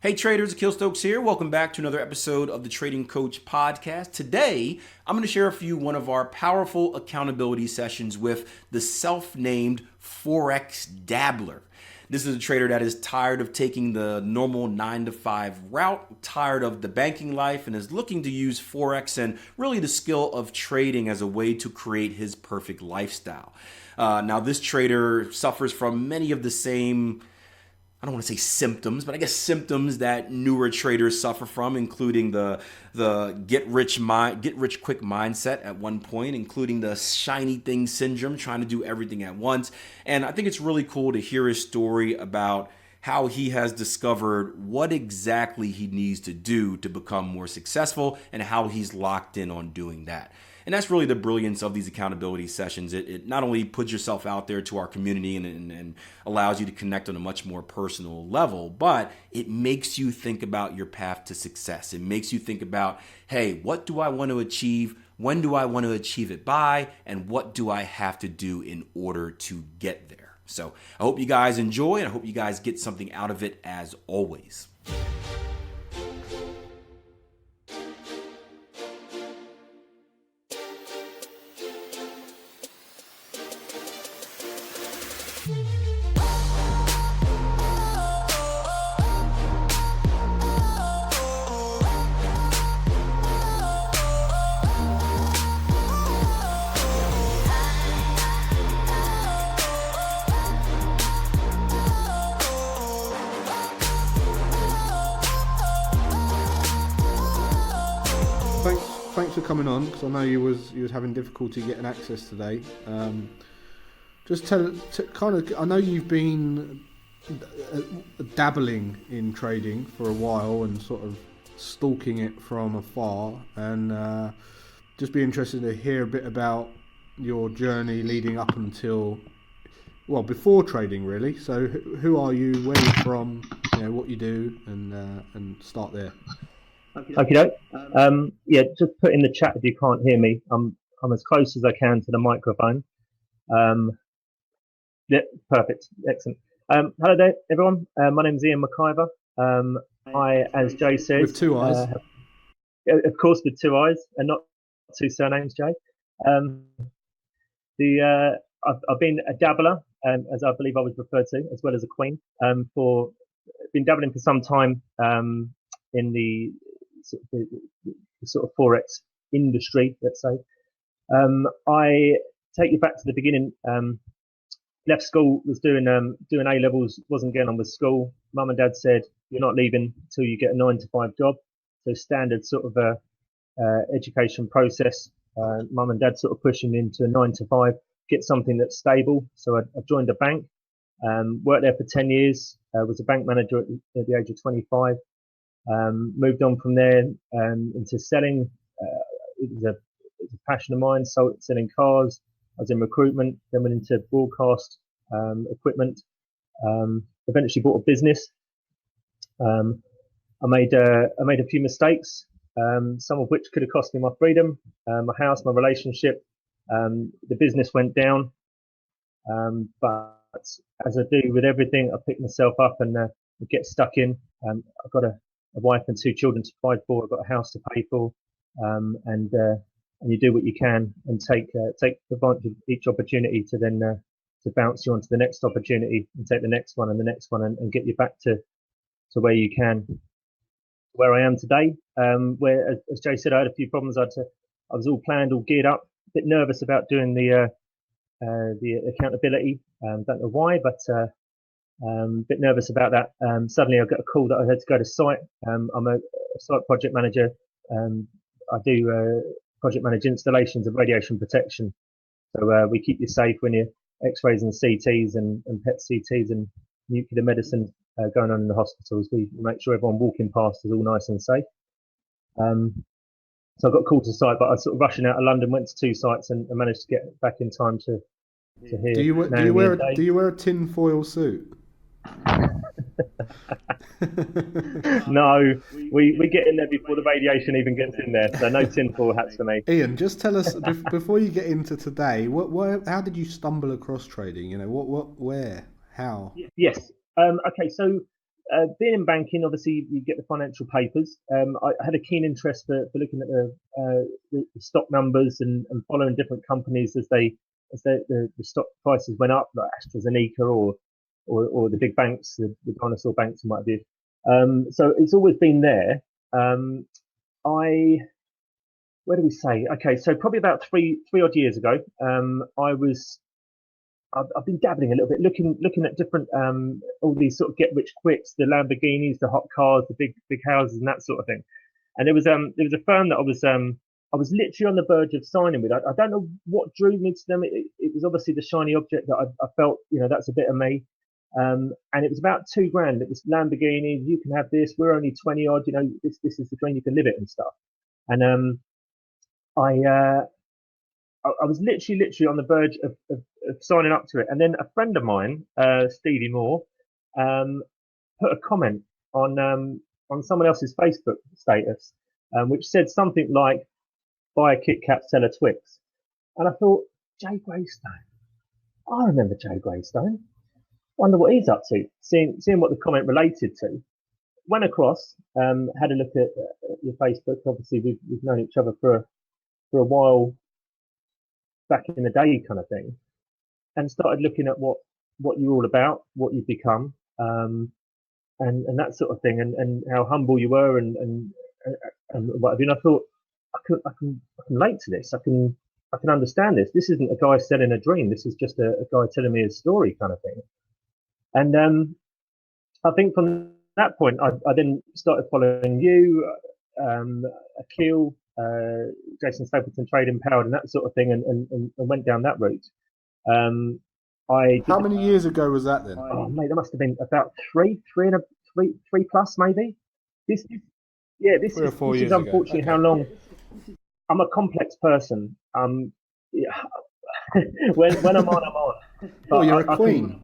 Hey traders, Akil here. Welcome back to another episode of the Trading Coach Podcast. Today, I'm going to share with you one of our powerful accountability sessions with the self-named Forex Dabbler. This is a trader that is tired of taking the normal 9 to 5 route, tired of the banking life, and is looking to use Forex and really the skill of trading as a way to create his perfect lifestyle. Now, this trader suffers from many of the same, I don't want to say symptoms, but I guess symptoms that newer traders suffer from, including the get rich quick mindset at one point, including the shiny thing syndrome, trying to do everything at once. And I think it's really cool to hear his story about how he has discovered what exactly he needs to do to become more successful and how he's locked in on doing that. And that's really the brilliance of these accountability sessions. It not only puts yourself out there to our community and allows you to connect on a much more personal level, but it makes you think about your path to success. It makes you think about, hey, what do I want to achieve? When do I want to achieve it by? And what do I have to do in order to get there? So I hope you guys enjoy, and I hope you guys get something out of it as always. Thanks for coming on, because I know you was having difficulty getting access today. Just I know you've been dabbling in trading for a while and sort of stalking it from afar, and just be interested to hear a bit about your journey leading up until, well, before trading really. So who are you, where you're from, what you do, and start there. Okay. Just put in the chat if you can't hear me. I'm as close as I can to the microphone. Perfect, excellent. Hello there, everyone. My name's Ian McIver. I, as Jay says, with two eyes, of course, with two eyes, and not two surnames, Jay. I've been a dabbler, as I believe I was referred to, as well as a queen. Been dabbling for some time in the sort of Forex industry, let's say. I take you back to the beginning. Left school, was doing A levels, wasn't getting on with school. Mum and Dad said, "You're not leaving until you get a 9 to 5 job." So standard sort of education process. Mum and Dad sort of pushing me into a 9 to 5, get something that's stable. So I joined a bank, worked there for 10 years. Was a bank manager at the age of 25. Moved on from there into selling. It was a passion of mine, selling cars. I was in recruitment, then went into broadcast equipment. Eventually bought a business. I made a few mistakes, some of which could have cost me my freedom, my house, my relationship. The business went down, but as I do with everything, I pick myself up and get stuck in. I've got a wife and 2 children to provide for. I've got a house to pay for, and you do what you can and take advantage of each opportunity to then to bounce you onto the next opportunity and take the next one and the next one and get you back to where you can. Where I am today, where, as Jay said, I had a few problems. I was all planned, all geared up, a bit nervous about doing the accountability. Don't know why, but a bit nervous about that. Suddenly I got a call that I had to go to site. I'm a site project manager. I do project manage installations of radiation protection. So we keep you safe when you're X-rays and CTs and PET CTs and nuclear medicine going on in the hospitals. We make sure everyone walking past is all nice and safe. So I got called to site, but I was sort of rushing out of London, went to 2 sites and managed to get back in time to hear. Do you wear a tin foil suit? No, we get in there before the radiation even gets in there, so no tinfoil hats for me. Ian, just tell us before you get into today, how did you stumble across trading? Where, how? Yes. Okay, so being in banking, obviously you get the financial papers. I had a keen interest for looking at the stock numbers and following different companies as the stock prices went up, like AstraZeneca or the big banks, the dinosaur banks and what have you. So it's always been there. Where do we say? Okay, so probably about three odd years ago, I've been dabbling a little bit, looking at different all these sort of get rich quicks, the Lamborghinis, the hot cars, the big houses, and that sort of thing. And there was a firm that I was literally on the verge of signing with. I don't know what drew me to them. It was obviously the shiny object that I felt, that's a bit of me. And it was about $2,000. It was Lamborghini. You can have this. We're only 20 odd. This is the dream. You can live it and stuff. And I was literally on the verge of signing up to it. And then a friend of mine, Stevie Moore, put a comment on someone else's Facebook status, which said something like, buy a Kit Kat, sell a Twix. And I thought, Jay Greystone. I remember Jay Greystone. Wonder what he's up to. Seeing what the comment related to. Went across, had a look at your Facebook. Obviously, we've known each other for a while back in the day, kind of thing, and started looking at what you're all about, what you've become, and that sort of thing, and how humble you were, and what have you. And I thought, I can relate to this. I can understand this. This isn't a guy selling a dream. This is just a guy telling me his story, kind of thing. And I think from that point, I then started following you, Akil, Jason Stapleton, Trade Empowered, and that sort of thing, and went down that route. How many years ago was that then? Oh, mate, that must have been about three plus, maybe. This is 4 years unfortunately ago. how long. I'm a complex person. Yeah, when I'm on. Oh, you're a queen.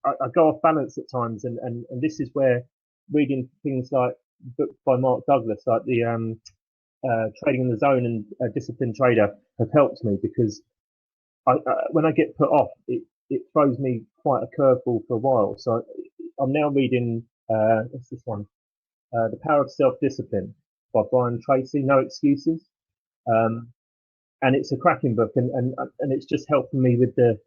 I go off balance at times, and this is where reading things like books by Mark Douglas, like the Trading in the Zone and Disciplined Trader, have helped me, because when I get put off, it throws me quite a curveball for a while. So I'm now reading what's this one? The Power of Self-Discipline by Brian Tracy. No Excuses, and it's a cracking book, and it's just helping me with the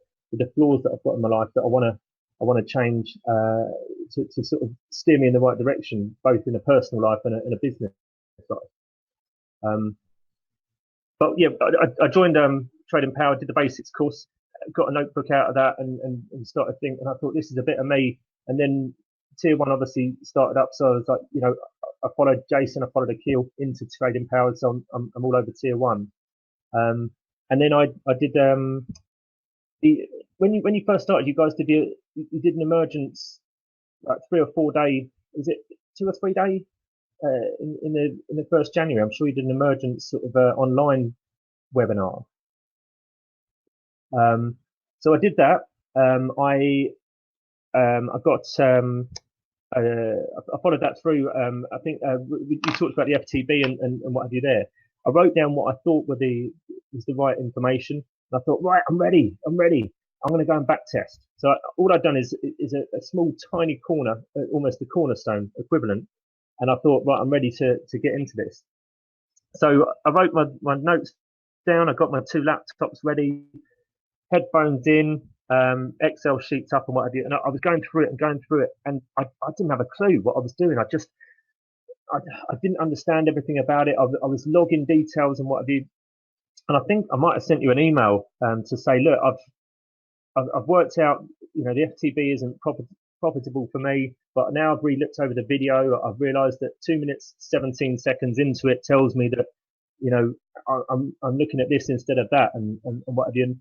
flaws that I've got in my life that I want to change to sort of steer me in the right direction, both in a personal life and a business life. But yeah, I joined Trade Empowered, did the basics course, got a notebook out of that, and started thinking. And I thought, this is a bit of me. And then Tier 1 obviously started up, so I was like, I followed Jason, I followed Akil into Trade Empowered, so I'm all over Tier 1. And then I did when you first started, you guys you did an emergence, like 3 or 4 day, was it 2 or 3 day in the first January? I'm sure you did an emergence sort of online webinar. So I did that. I got I followed that through. I think you talked about the FTB and what have you there. I wrote down what I thought was the right information. And I thought, right, I'm ready. I'm going to go and back test. So all I've done is a small, tiny corner, almost a cornerstone equivalent. And I thought, right, I'm ready to get into this. So I wrote my notes down. I got my 2 laptops ready, headphones in, Excel sheets up and what have you. And I was going through it, and I didn't have a clue what I was doing. I didn't understand everything about it. I was logging details and what have you. And I think I might have sent you an email to say, look, I've worked out, the FTB isn't profitable for me, but now I've re-looked over the video. I've realised that 2 minutes 17 seconds into it tells me that, I'm looking at this instead of that, and what have you. And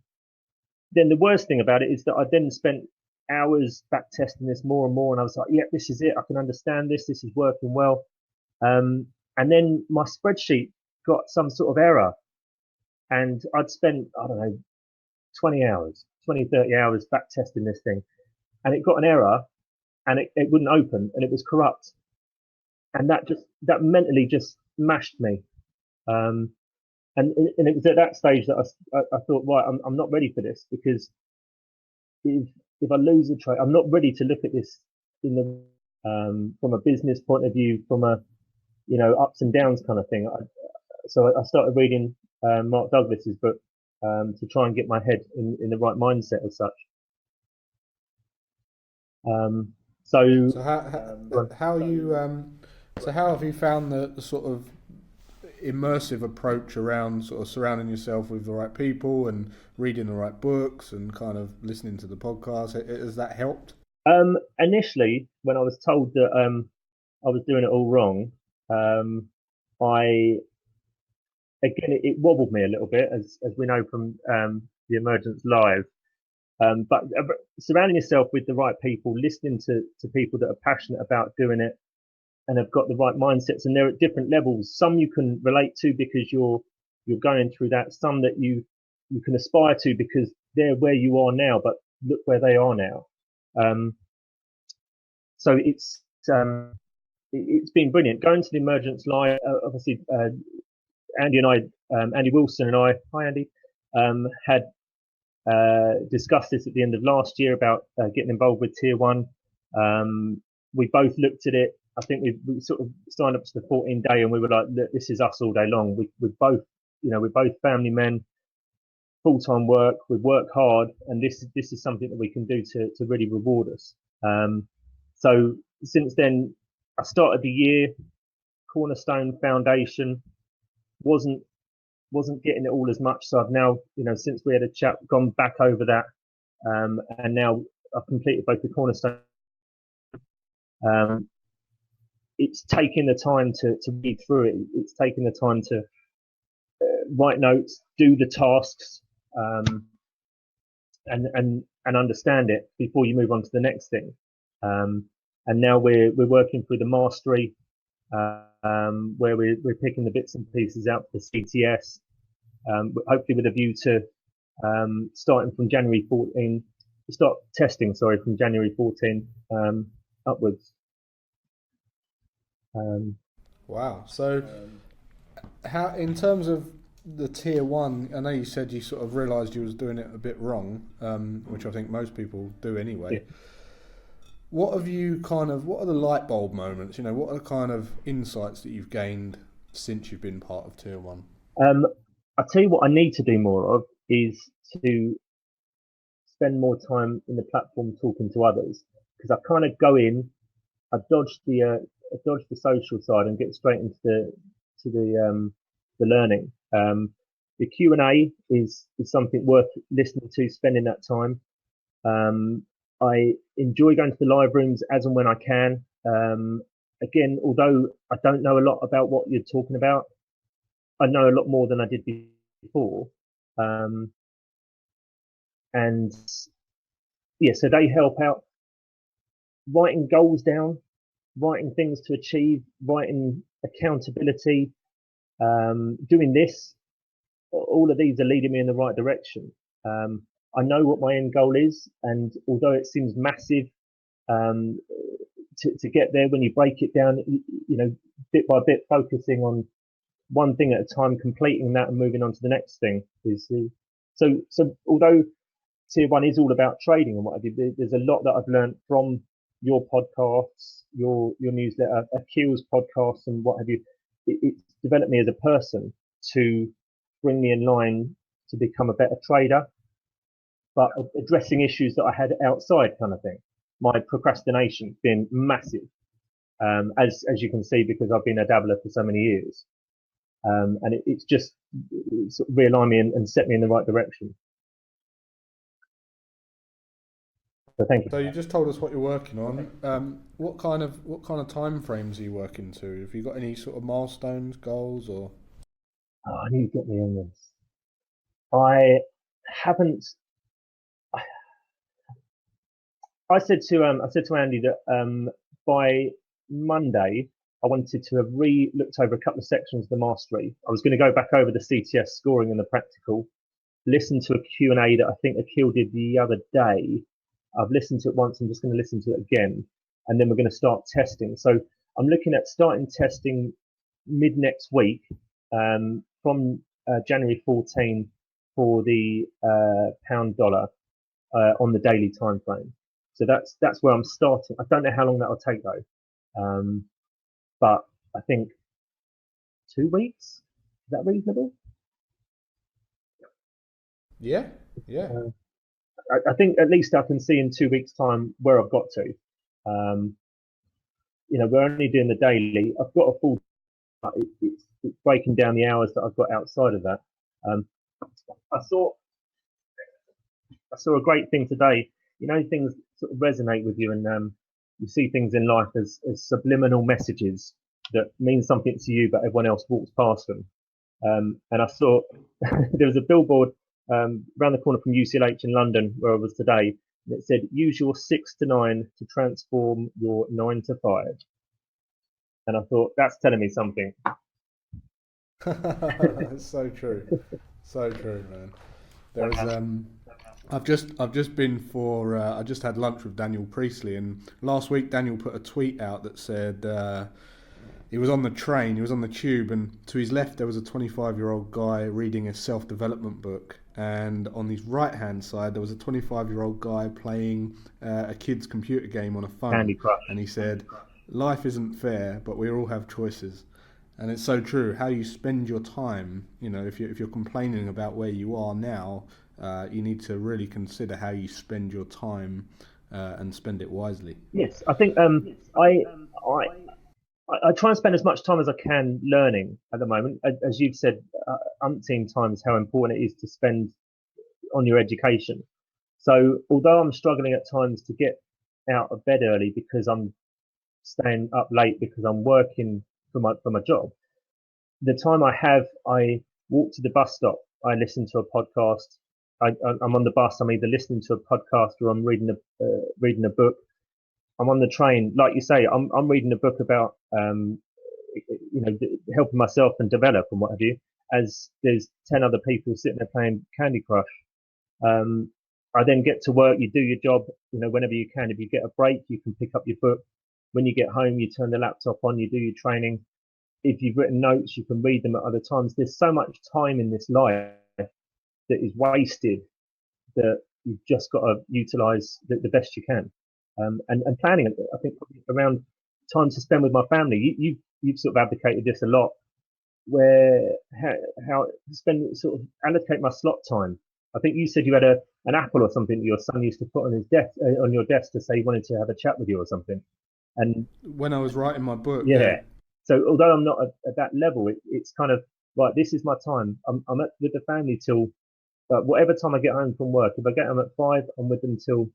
then the worst thing about it is that I then spent hours back testing this more and more, and I was like, yeah, this is it. I can understand this. This is working well. And then my spreadsheet got some sort of error, and I'd spent, I don't know, 20, 30 hours back testing this thing, and it got an error, and it wouldn't open, and it was corrupt. And that mentally just mashed me. And it was at that stage that I thought, right, I'm not ready for this, because if I lose the trade, I'm not ready to look at this in the from a business point of view, from a, ups and downs kind of thing. So I started reading Mark Douglas's book to try and get my head in the right mindset as such. So how have you found the sort of immersive approach around sort of surrounding yourself with the right people and reading the right books and kind of listening to the podcast? Has that helped? Initially, when I was told that I was doing it all wrong, it wobbled me a little bit, as we know from the Emergence Live. But surrounding yourself with the right people, listening to people that are passionate about doing it and have got the right mindsets, and they're at different levels. Some you can relate to because you're going through that. Some that you can aspire to because they're where you are now, but look where they are now. So it's been brilliant going to the Emergence Live. Obviously, Andy Wilson and I, hi Andy, had discussed this at the end of last year about getting involved with Tier 1. We both looked at it. I think we sort of signed up to the 14-day and we were like, look, this is us all day long. We're both family men, full-time work. We work hard, and this is something that we can do to really reward us. So since then, I started the year, Cornerstone Foundation, wasn't getting it all as much. So I've now, since we had a chat, gone back over that, and now I've completed both the Cornerstone. It's taking the time to read through it. It's taking the time to write notes, do the tasks, and understand it before you move on to the next thing. And now we're working through the mastery, where we're picking the bits and pieces out for the CTS, hopefully with a view to starting from January 14, start testing, from January 14 upwards. Wow. So how, in terms of the Tier 1, I know you said you sort of realised you was doing it a bit wrong, which I think most people do anyway. Yeah. What are the light bulb moments? What are the kind of insights that you've gained since you've been part of Tier 1? I'll tell you what I need to do more of is to spend more time in the platform talking to others, because I kind of go in, I dodge the social side and get straight into the learning. The Q&A is something worth listening to, spending that time. I enjoy going to the live rooms as and when I can. Again, although I don't know a lot about what you're talking about, I know a lot more than I did before. And yeah, so they help out writing goals down, writing things to achieve, writing accountability, doing this. All of these are leading me in the right direction. I know what my end goal is, and although it seems massive, to get there, when you break it down, bit by bit, focusing on one thing at a time, completing that and moving on to the next thing is so although Tier 1 is all about trading and what have you, there's a lot that I've learned from your podcasts, your newsletter, Akil's podcasts and what have you. It's developed me as a person to bring me in line to become a better trader, but addressing issues that I had outside kind of thing. My procrastination been massive, as you can see, because I've been a dabbler for so many years. And it's just sort of realigned me and set me in the right direction. So thank you. So you just told us what you're working on. What kind of time frames are you working to? Have you got any sort of milestones, goals, or? Oh, I need to get me on this. I haven't. I said to Andy that by Monday I wanted to have looked over a couple of sections of the mastery. I was going to go back over the CTS scoring and the practical, listen to a Q&A that I think Akil did the other day. I've listened to it once. I'm just going to listen to it again, and then we're going to start testing. So I'm looking at starting testing mid next week, from January 14 for the pound dollar on the daily time frame. So that's where I'm starting. I don't know how long that will take though. But I think 2 weeks, is that reasonable? Yeah. I think at least I can see in 2 weeks' time where I've got to. We're only doing the daily. I've got a full. It's breaking down the hours that I've got outside of that. I saw a great thing today. Things sort of resonate with you, and you see things in life as subliminal messages that mean something to you, but everyone else walks past them. And I saw there was a billboard around the corner from UCLH in London where I was today. And it said, "Use your 6 to 9 to transform your 9 to 5." And I thought, that's telling me something. So true, man. There was I've just been for I just had lunch with Daniel Priestley, and last week Daniel put a tweet out that said he was on the train, he was on the tube, and to his left there was a 25-year-old guy reading a self-development book, and on his right-hand side there was a 25-year-old guy playing a kid's computer game on a phone. Candy Crush. And he said, "Life isn't fair, but we all have choices." And it's so true. How you spend your time, if you're complaining about where you are now, you need to really consider how you spend your time and spend it wisely. Yes, I think I try and spend as much time as I can learning at the moment. As you've said umpteen times, how important it is to spend on your education. So although I'm struggling at times to get out of bed early because I'm staying up late because I'm working for my job, the time I have, I walk to the bus stop, I listen to a podcast. I'm on the bus, I'm either listening to a podcast or I'm reading a book. I'm on the train, like you say, I'm reading a book about helping myself and develop and what have you, as there's 10 other people sitting there playing Candy Crush. I then get to work, you do your job, whenever you can. If you get a break, you can pick up your book. When you get home, you turn the laptop on, you do your training. If you've written notes, you can read them at other times. There's so much time in this life that is wasted that you've just got to utilize the best you can. And planning, I think, around time to spend with my family. You've sort of advocated this a lot, where how to spend, sort of allocate my slot time. I think you said you had an apple or something that your son used to put on his desk on your desk to say he wanted to have a chat with you or something. And when I was writing my book, yeah. So although I'm not at that level, it's kind of right. This is my time. I'm with the family till whatever time I get home from work. If I get home at 5, I'm with them till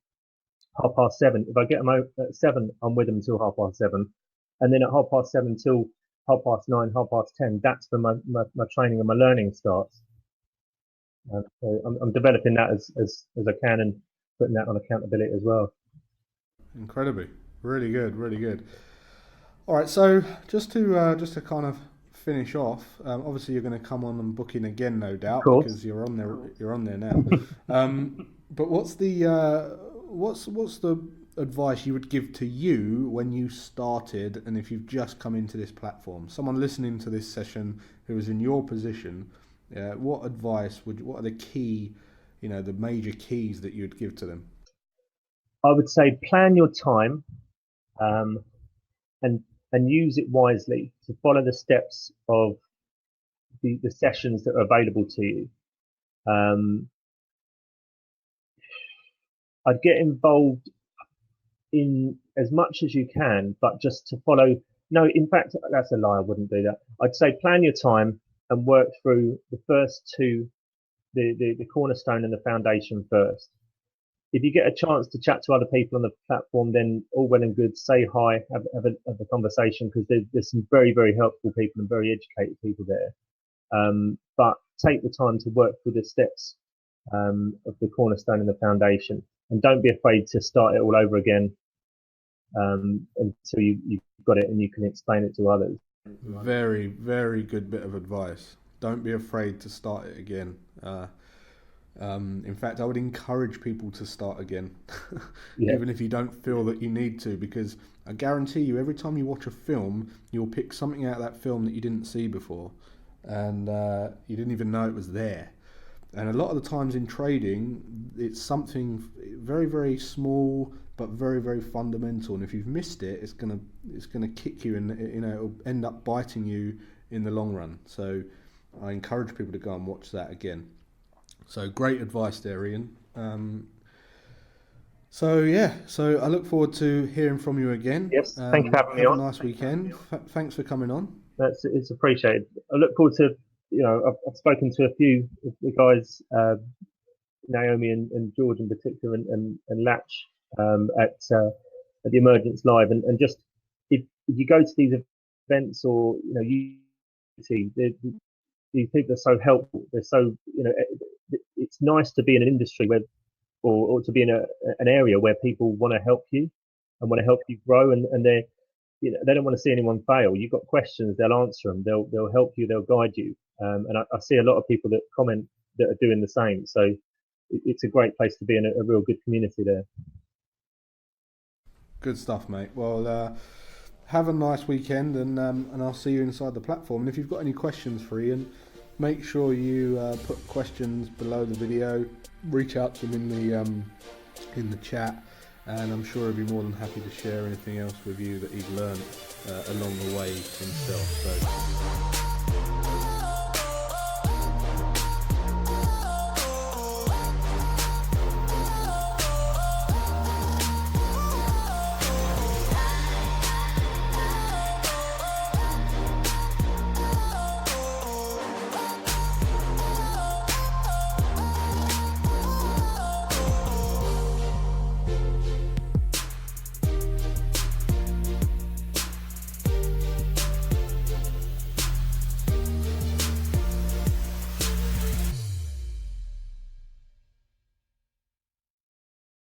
7:30. If I get them out at 7, I'm with them till 7:30, and then at 7:30 till 9:30, 10:30. That's when my training and my learning starts. So I'm developing that as I can, and putting that on accountability as well. Incredibly, really good. All right, so just to kind of finish off, obviously you're going to come on and book in again, no doubt, because you're on there now. But what's the advice you would give to you when you started, and if you've just come into this platform, someone listening to this session who is in your position, what advice what are the key, the major keys that you'd give to them? I would say plan your time, and use it wisely to follow the steps of the sessions that are available to you. I'd get involved in as much as you can, but just to follow. No, in fact, that's a lie. I wouldn't do that. I'd say plan your time and work through the first two, the cornerstone and the foundation first. If you get a chance to chat to other people on the platform, then all well and good. Say hi, have a conversation, because there's some very, very helpful people and very educated people there. But take the time to work through the steps of the cornerstone and the foundation, and don't be afraid to start it all over again until you've got it and you can explain it to others. Very, very good bit of advice. Don't be afraid to start it again. In fact, I would encourage people to start again, even if you don't feel that you need to, because I guarantee you, every time you watch a film, you'll pick something out of that film that you didn't see before, and you didn't even know it was there. And a lot of the times in trading, it's something very, very small but very, very fundamental. And if you've missed it, it's gonna kick you, and it'll end up biting you in the long run. So I encourage people to go and watch that again. So great advice there, Ian. So I look forward to hearing from you again. Yes, thank you for having me on. Have a nice weekend. Thanks for coming on. It's appreciated. I look forward to, I've spoken to a few of the guys, Naomi and George in particular, and Latch at the Emergence Live, and just if you go to these events, or you see these people are so helpful. They're so it's nice to be in an industry where, or to be in an area where people want to help you and want to help you grow, and they don't want to see anyone fail. You've got questions, they'll answer them, they'll help you, they'll guide you. And I see a lot of people that comment that are doing the same. So it's a great place to be in a real good community there. Good stuff, mate. Well, have a nice weekend, and I'll see you inside the platform. And if you've got any questions for Ian, make sure you put questions below the video. Reach out to him in the chat, and I'm sure he'll be more than happy to share anything else with you that he's learned along the way himself. So